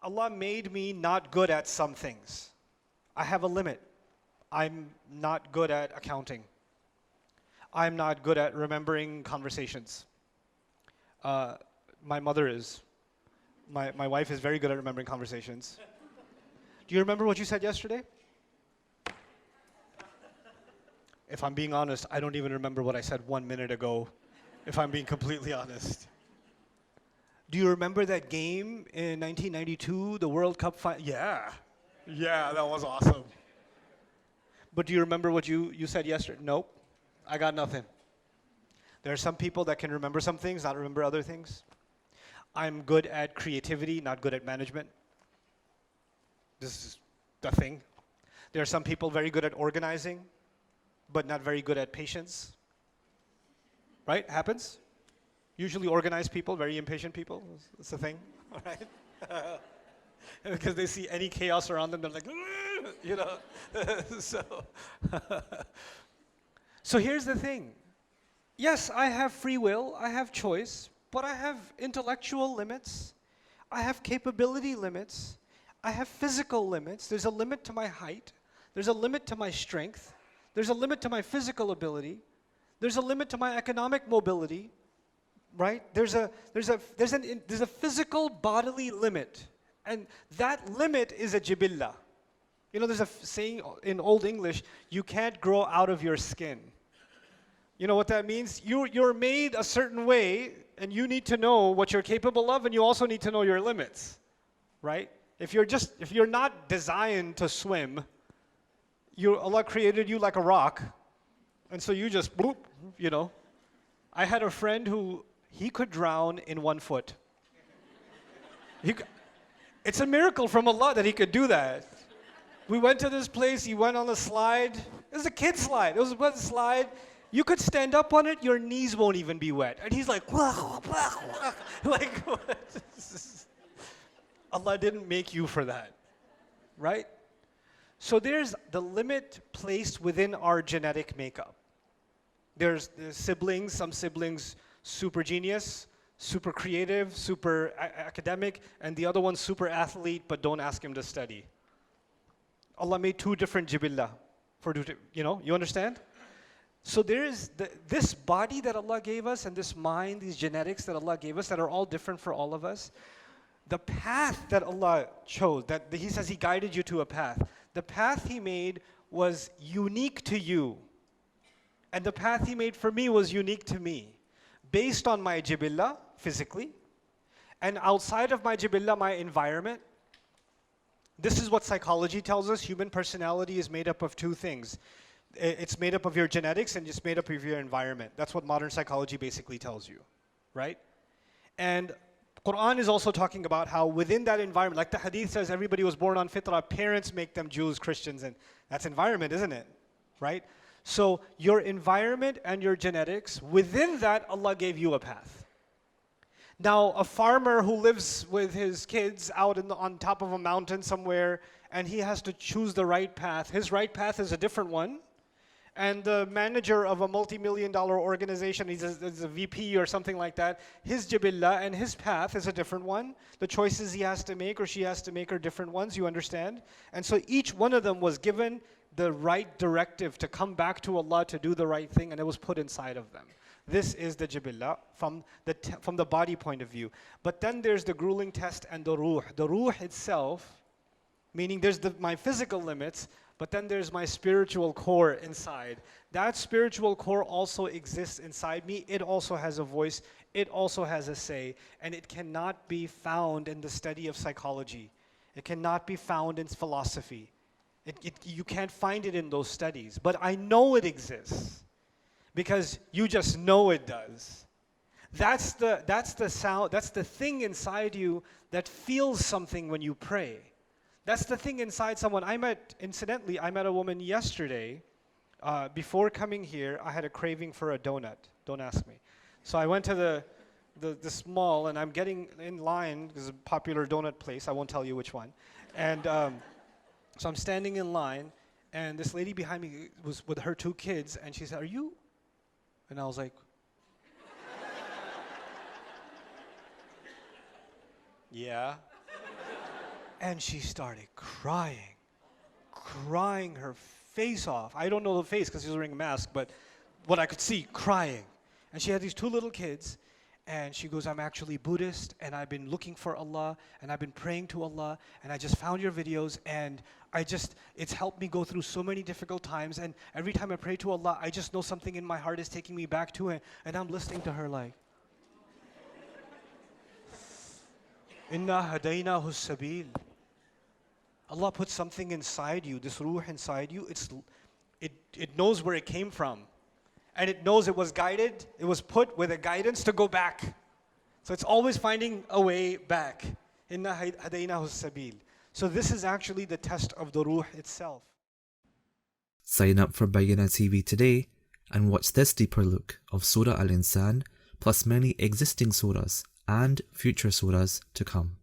Allah made me not good at some things. I have a limit. I'm not good at accounting. I'm not good at remembering conversations. My mother is. My wife is very good at remembering conversations. Do you remember what you said yesterday? If I'm being honest, I don't even remember what I said 1 minute ago, if I'm being completely honest. Do you remember that game in 1992, the World Cup final? Yeah. Yeah, that was awesome. But do you remember what you said yesterday? Nope. I got nothing. There are some people that can remember some things, not remember other things. I'm good at creativity, not good at management. This is the thing. There are some people very good at organizing, but not very good at patience. Right? Happens? Usually organized people, very impatient people. It's the thing, right? Because they see any chaos around them, they're like, you know. So here's the thing. Yes, I have free will, I have choice, but I have intellectual limits, I have capability limits, I have physical limits. There's a limit to my height, there's a limit to my strength, there's a limit to my physical ability, there's a limit to my economic mobility, right? There's a physical bodily limit, and that limit is a jibillah. You know, there's a saying in Old English, you can't grow out of your skin. You know what that means? You're made a certain way, and you need to know what you're capable of, and you also need to know your limits, right? If you're not designed to swim, Allah created you like a rock, and so you just bloop, you know. I had a friend who he could drown in 1 foot. It's a miracle from Allah that he could do that. We went to this place, he went on a slide. It was a kid slide. It was a slide. You could stand up on it, your knees won't even be wet. And he's like, like, what? Allah didn't make you for that, right? So there's the limit placed within our genetic makeup. There's siblings, some siblings super genius, super creative, super academic, and the other one super athlete, but don't ask him to study. Allah made 2 different jibillah, you understand? So there is this body that Allah gave us, and this mind, these genetics that Allah gave us that are all different for all of us. The path that Allah chose, that He says He guided you to a path. The path He made was unique to you. And the path He made for me was unique to me. Based on my jibillah, physically, and outside of my jibillah, my environment. This is what psychology tells us. Human personality is made up of 2 things. It's made up of your genetics and just made up of your environment. That's what modern psychology basically tells you, right? And Quran is also talking about how within that environment, like the hadith says, everybody was born on fitrah, parents make them Jews, Christians, and that's environment, isn't it? Right? So your environment and your genetics, within that, Allah gave you a path. Now, a farmer who lives with his kids out on top of a mountain somewhere, and he has to choose the right path, his right path is a different one. And the manager of a multi-million-dollar organization, he's a VP or something like that, his jibillah and his path is a different one. The choices he has to make or she has to make are different ones, you understand? And so each one of them was given the right directive to come back to Allah to do the right thing, and it was put inside of them. This is the jibillah from the body point of view. But then there's the grueling test and the ruh. The ruh itself, meaning there's my physical limits, but then there's my spiritual core inside. That spiritual core also exists inside me. It also has a voice. It also has a say. And it cannot be found in the study of psychology. It cannot be found in philosophy. You can't find it in those studies. But I know it exists because you just know it does. That's the sound. That's the thing inside you that feels something when you pray. That's the thing inside someone. Incidentally, I met a woman yesterday. Before coming here, I had a craving for a donut. Don't ask me. So I went to this mall, and I'm getting in line. There's a popular donut place. I won't tell you which one. And so I'm standing in line, and this lady behind me was with her 2 kids, and she said, "Are you?" And I was like, "Yeah." And she started crying her face off. I don't know the face because she was wearing a mask, but what I could see, crying. And she had these two little kids, and she goes, I'm actually Buddhist, and I've been looking for Allah, and I've been praying to Allah, and I just found your videos, and it's helped me go through so many difficult times, and every time I pray to Allah, I just know something in my heart is taking me back to it, and I'm listening to her like, Inna hadaynahu sabil. Allah put something inside you, this ruh inside you, it knows where it came from. And it knows it was guided, it was put with a guidance to go back. So it's always finding a way back. Inna hadaynahu sabil. So this is actually the test of the ruh itself. Sign up for Bayyinah TV today and watch this deeper look of Surah Al-Insan plus many existing surahs and future surahs to come.